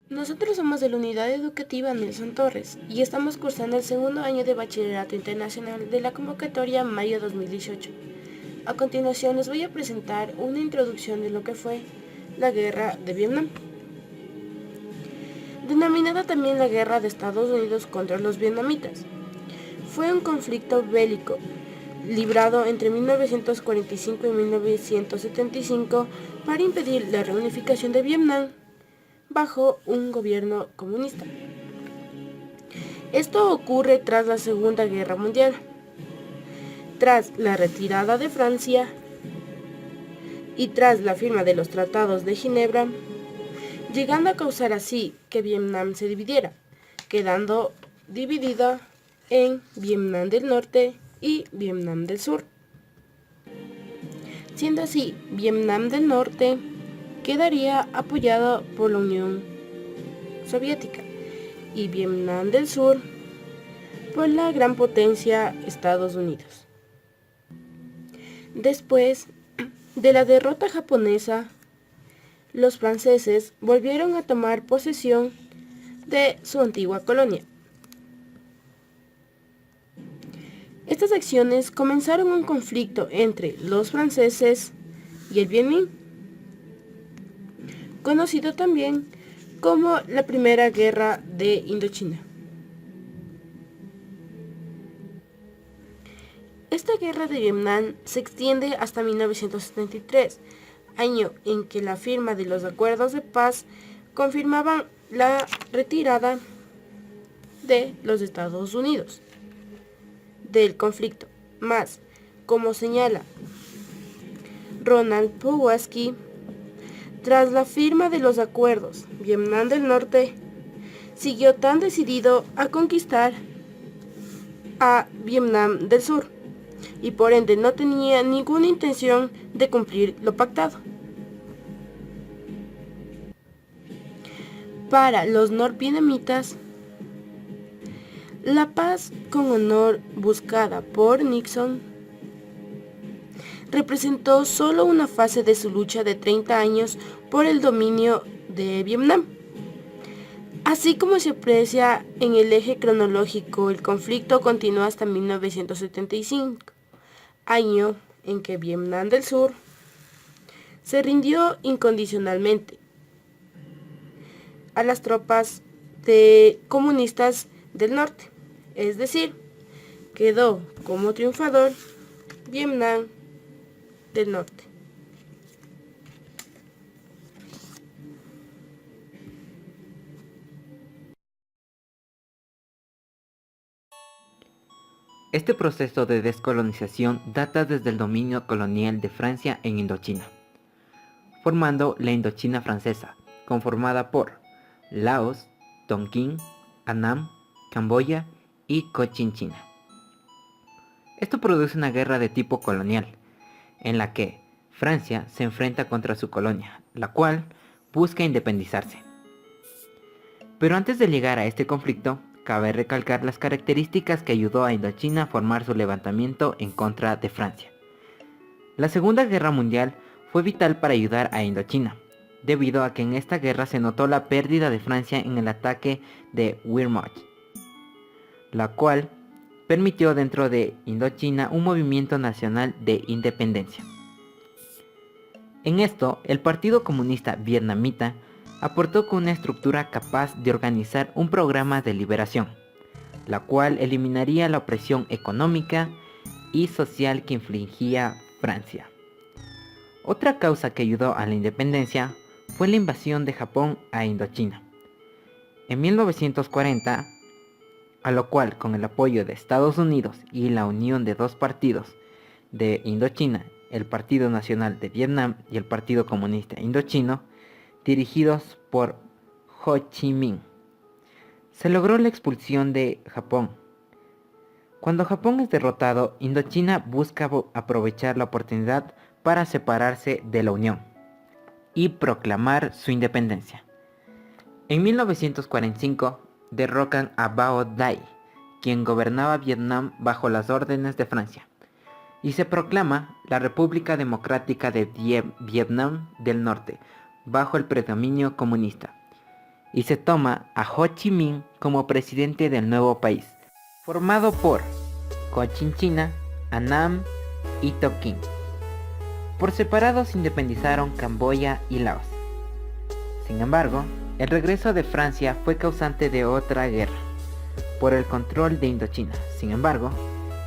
Nosotros somos de la Unidad Educativa Nelson Torres y estamos cursando el segundo año de Bachillerato Internacional de la convocatoria Mayo 2018. A continuación les voy a presentar una introducción de lo que fue la Guerra de Vietnam, denominada también la Guerra de Estados Unidos contra los vietnamitas. Fue un conflicto bélico librado entre 1945 y 1975 para impedir la reunificación de Vietnam bajo un gobierno comunista. Esto ocurre tras la Segunda Guerra Mundial, tras la retirada de Francia y tras la firma de los Tratados de Ginebra, llegando a causar así que Vietnam se dividiera, quedando dividida en Vietnam del Norte y Vietnam del Sur. Siendo así, Vietnam del Norte quedaría apoyado por la Unión Soviética y Vietnam del Sur por la gran potencia Estados Unidos. Después de la derrota japonesa, los franceses volvieron a tomar posesión de su antigua colonia. Estas acciones comenzaron un conflicto entre los franceses y el Viet Minh, conocido también como la Primera Guerra de Indochina. Esta guerra de Vietnam se extiende hasta 1973, año en que la firma de los acuerdos de paz confirmaban la retirada de los Estados Unidos del conflicto. Más, como señala Ronald Pulaski, tras la firma de los acuerdos, Vietnam del Norte siguió tan decidido a conquistar a Vietnam del Sur y por ende no tenía ninguna intención de cumplir lo pactado. Para los norvietnamitas, la paz con honor buscada por Nixon representó solo una fase de su lucha de 30 años por el dominio de Vietnam. Así como se aprecia en el eje cronológico, el conflicto continuó hasta 1975, año en que Vietnam del Sur se rindió incondicionalmente a las tropas comunistas del norte, es decir, quedó como triunfador Vietnam del Norte. Este proceso de descolonización data desde el dominio colonial de Francia en Indochina, formando la Indochina francesa, conformada por Laos, Tonkin, Annam, Camboya y Cochinchina. Esto produce una guerra de tipo colonial, en la que Francia se enfrenta contra su colonia, la cual busca independizarse. Pero antes de llegar a este conflicto, cabe recalcar las características que ayudó a Indochina a formar su levantamiento en contra de Francia. La Segunda Guerra Mundial fue vital para ayudar a Indochina, debido a que en esta guerra se notó la pérdida de Francia en el ataque de Wehrmacht, la cual permitió dentro de Indochina un movimiento nacional de independencia. En esto, el Partido Comunista Vietnamita aportó con una estructura capaz de organizar un programa de liberación, la cual eliminaría la opresión económica y social que infligía Francia. Otra causa que ayudó a la independencia fue la invasión de Japón a Indochina en 1940, a lo cual, con el apoyo de Estados Unidos y la unión de dos partidos de Indochina, el Partido Nacional de Vietnam y el Partido Comunista Indochino, dirigidos por Ho Chi Minh, se logró la expulsión de Japón. Cuando Japón es derrotado, Indochina busca aprovechar la oportunidad para separarse de la Unión y proclamar su independencia. En 1945 derrocan a Bao Dai, quien gobernaba Vietnam bajo las órdenes de Francia, y se proclama la República Democrática de Vietnam del Norte, bajo el predominio comunista, y se toma a Ho Chi Minh como presidente del nuevo país, formado por Cochinchina, Annam y Tonkin. Por separado se independizaron Camboya y Laos. Sin embargo, el regreso de Francia fue causante de otra guerra, por el control de Indochina. Sin embargo,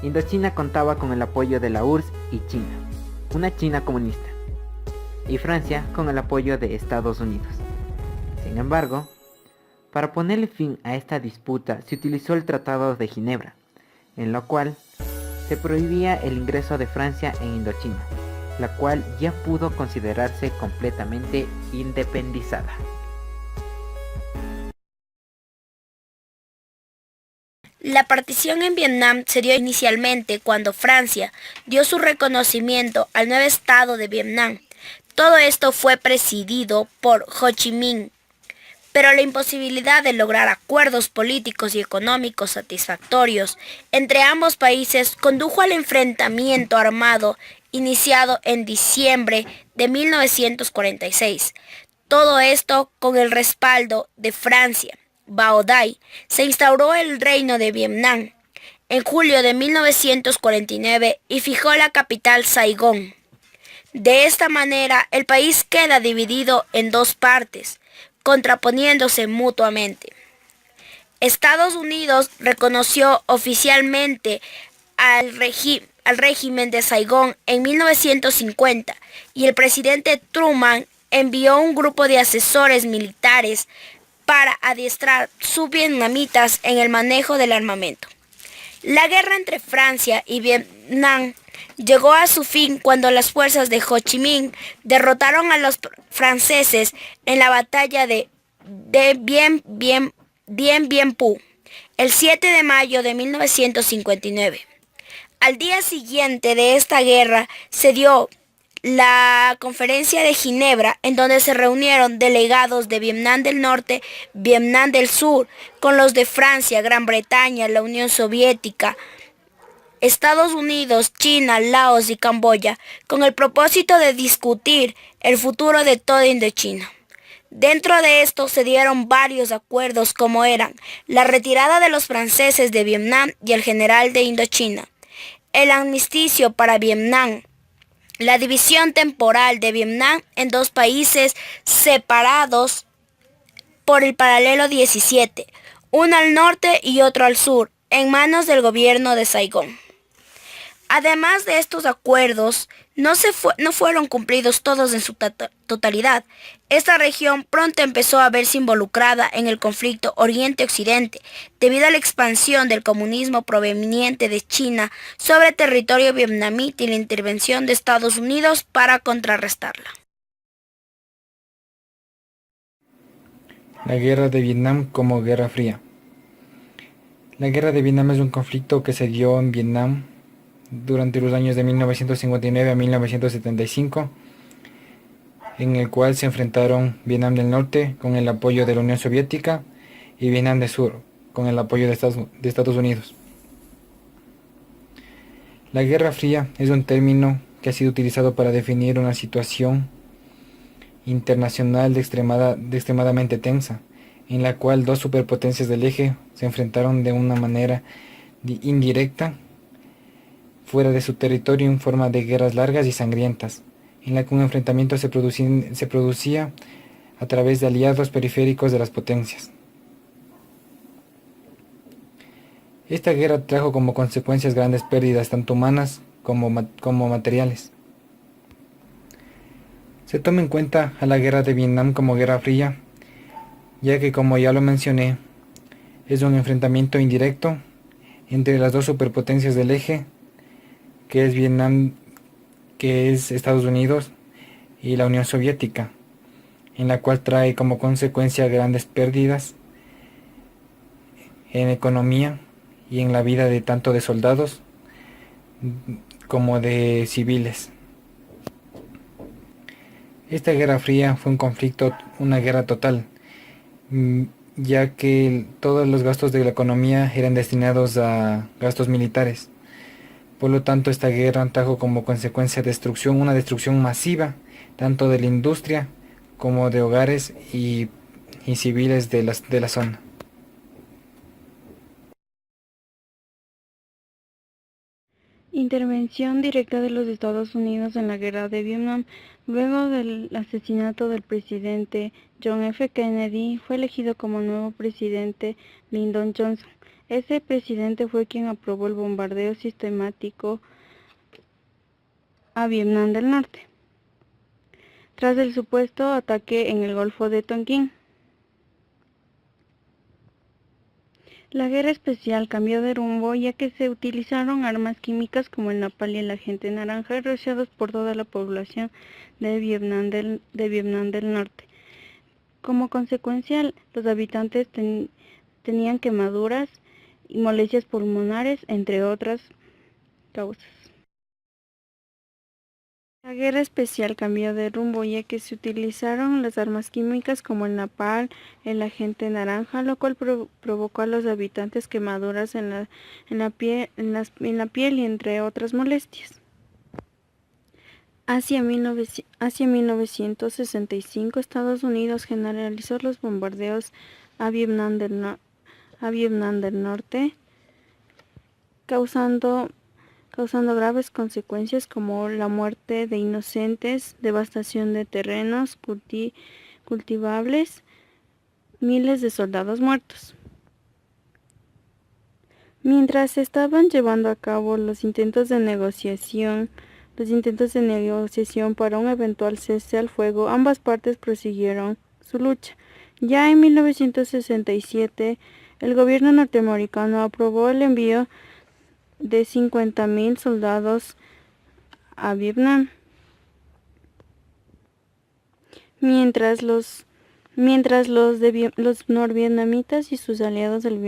Indochina contaba con el apoyo de la URSS y China, una China comunista, y Francia con el apoyo de Estados Unidos. Sin embargo, para ponerle fin a esta disputa se utilizó el Tratado de Ginebra, en lo cual se prohibía el ingreso de Francia en Indochina, la cual ya pudo considerarse completamente independizada. La partición en Vietnam se dio inicialmente cuando Francia dio su reconocimiento al nuevo estado de Vietnam. Todo esto fue presidido por Ho Chi Minh, pero la imposibilidad de lograr acuerdos políticos y económicos satisfactorios entre ambos países condujo al enfrentamiento armado iniciado en diciembre de 1946. Todo esto con el respaldo de Francia. Bao Dai se instauró el Reino de Vietnam en julio de 1949 y fijó la capital Saigón. De esta manera, el país queda dividido en dos partes, contraponiéndose mutuamente. Estados Unidos reconoció oficialmente al régimen de Saigón en 1950 y el presidente Truman envió un grupo de asesores militares para adiestrar subvietnamitas en el manejo del armamento. La guerra entre Francia y Vietnam llegó a su fin cuando las fuerzas de Ho Chi Minh derrotaron a los franceses en la batalla de Dien Bien Phu, el 7 de mayo de 1959. Al día siguiente de esta guerra se dio la Conferencia de Ginebra, en donde se reunieron delegados de Vietnam del Norte, Vietnam del Sur, con los de Francia, Gran Bretaña, la Unión Soviética, Estados Unidos, China, Laos y Camboya, con el propósito de discutir el futuro de toda Indochina. Dentro de esto se dieron varios acuerdos como eran la retirada de los franceses de Vietnam y el general de Indochina, el armisticio para Vietnam, la división temporal de Vietnam en dos países separados por el paralelo 17, uno al norte y otro al sur, en manos del gobierno de Saigón. Además de estos acuerdos, no fueron cumplidos todos en su totalidad. Esta región pronto empezó a verse involucrada en el conflicto Oriente-Occidente debido a la expansión del comunismo proveniente de China sobre territorio vietnamita y la intervención de Estados Unidos para contrarrestarla. La Guerra de Vietnam como Guerra Fría. La Guerra de Vietnam es un conflicto que se dio en Vietnam durante los años de 1959 a 1975, en el cual se enfrentaron Vietnam del Norte con el apoyo de la Unión Soviética y Vietnam del Sur con el apoyo de Estados Unidos. La Guerra Fría es un término que ha sido utilizado para definir una situación internacional extremadamente tensa, en la cual dos superpotencias del eje se enfrentaron de una manera indirecta fuera de su territorio en forma de guerras largas y sangrientas, en la que un enfrentamiento se producía a través de aliados periféricos de las potencias. Esta guerra trajo como consecuencias grandes pérdidas tanto humanas como materiales. Se toma en cuenta a la Guerra de Vietnam como Guerra Fría, ya que, como ya lo mencioné, es un enfrentamiento indirecto entre las dos superpotencias del eje, que es Vietnam, que es Estados Unidos, y la Unión Soviética, en la cual trae como consecuencia grandes pérdidas en economía y en la vida de tanto de soldados como de civiles. Esta Guerra Fría fue un conflicto, una guerra total, ya que todos los gastos de la economía eran destinados a gastos militares. Por lo tanto, esta guerra trajo como consecuencia una destrucción masiva, tanto de la industria como de hogares y y civiles de la zona. Intervención directa de los Estados Unidos en la guerra de Vietnam. Luego del asesinato del presidente John F. Kennedy, fue elegido como nuevo presidente Lyndon Johnson. Ese presidente fue quien aprobó el bombardeo sistemático a Vietnam del Norte, tras el supuesto ataque en el Golfo de Tonkin. La guerra especial cambió de rumbo ya que se utilizaron armas químicas como el napalm y el agente naranja rociados por toda la población de Vietnam del Norte. Como consecuencia, los habitantes tenían quemaduras y molestias pulmonares, entre otras causas. La guerra especial cambió de rumbo ya que se utilizaron las armas químicas como el napalm, el agente naranja, lo cual provocó a los habitantes quemaduras en la piel y entre otras molestias. Hacia 1965, Estados Unidos generalizó los bombardeos a Vietnam del Norte, causando graves consecuencias como la muerte de inocentes, devastación de terrenos cultivables, miles de soldados muertos. Mientras se estaban llevando a cabo los intentos de negociación para un eventual cese al fuego, ambas partes prosiguieron su lucha. Ya en 1967, el gobierno norteamericano aprobó el envío de 50.000 soldados a Vietnam, mientras los norvietnamitas y sus aliados del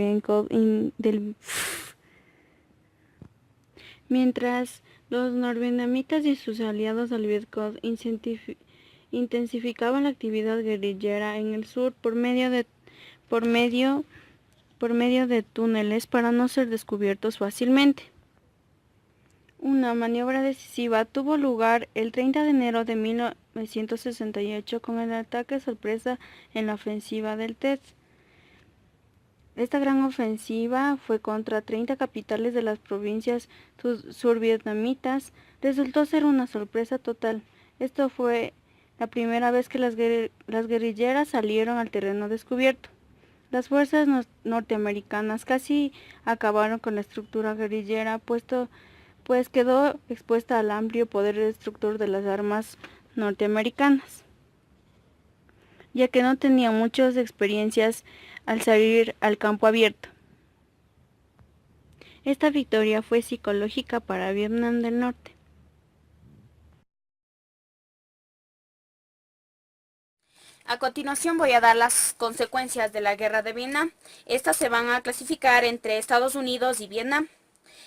Vietcong intensificaban la actividad guerrillera en el sur por medio de túneles para no ser descubiertos fácilmente. Una maniobra decisiva tuvo lugar el 30 de enero de 1968 con el ataque sorpresa en la ofensiva del Tet. Esta gran ofensiva fue contra 30 capitales de las provincias survietnamitas. Resultó ser una sorpresa total. Esto fue la primera vez que las guerrilleras salieron al terreno descubierto. Las fuerzas norteamericanas casi acabaron con la estructura guerrillera, pues quedó expuesta al amplio poder destructor de las armas norteamericanas, ya que no tenía muchas experiencias al salir al campo abierto. Esta victoria fue psicológica para Vietnam del Norte. A continuación voy a dar las consecuencias de la guerra de Vietnam. Estas se van a clasificar entre Estados Unidos y Vietnam.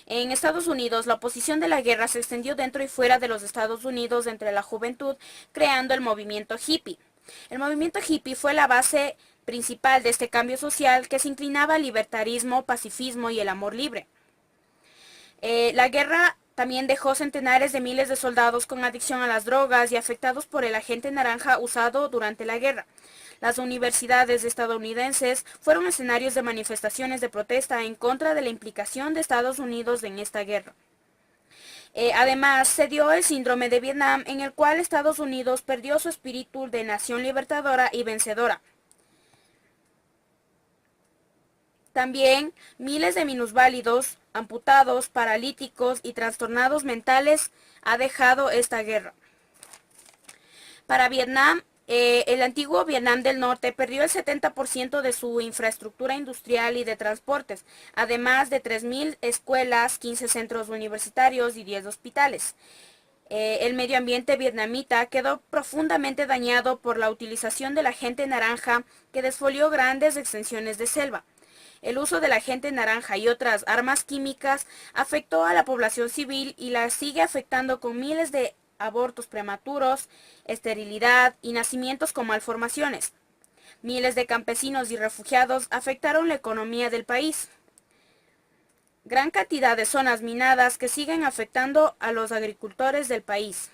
En Estados Unidos, la oposición de la guerra se extendió dentro y fuera de los Estados Unidos entre la juventud, creando el movimiento hippie. El movimiento hippie fue la base principal de este cambio social que se inclinaba al libertarismo, pacifismo y el amor libre. La guerra también dejó centenares de miles de soldados con adicción a las drogas y afectados por el agente naranja usado durante la guerra. Las universidades estadounidenses fueron escenarios de manifestaciones de protesta en contra de la implicación de Estados Unidos en esta guerra. Además, se dio el síndrome de Vietnam, en el cual Estados Unidos perdió su espíritu de nación libertadora y vencedora. También miles de minusválidos, amputados, paralíticos y trastornados mentales ha dejado esta guerra. Para Vietnam, el antiguo Vietnam del Norte perdió el 70% de su infraestructura industrial y de transportes, además de 3.000 escuelas, 15 centros universitarios y 10 hospitales. El medio ambiente vietnamita quedó profundamente dañado por la utilización del agente naranja que desfolió grandes extensiones de selva. El uso del agente naranja y otras armas químicas afectó a la población civil y la sigue afectando con miles de abortos prematuros, esterilidad y nacimientos con malformaciones. Miles de campesinos y refugiados afectaron la economía del país. Gran cantidad de zonas minadas que siguen afectando a los agricultores del país.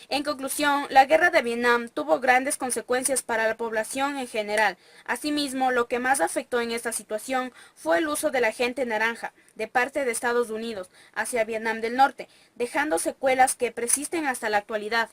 En conclusión, la guerra de Vietnam tuvo grandes consecuencias para la población en general. Asimismo, lo que más afectó en esta situación fue el uso del agente naranja de parte de Estados Unidos hacia Vietnam del Norte, dejando secuelas que persisten hasta la actualidad.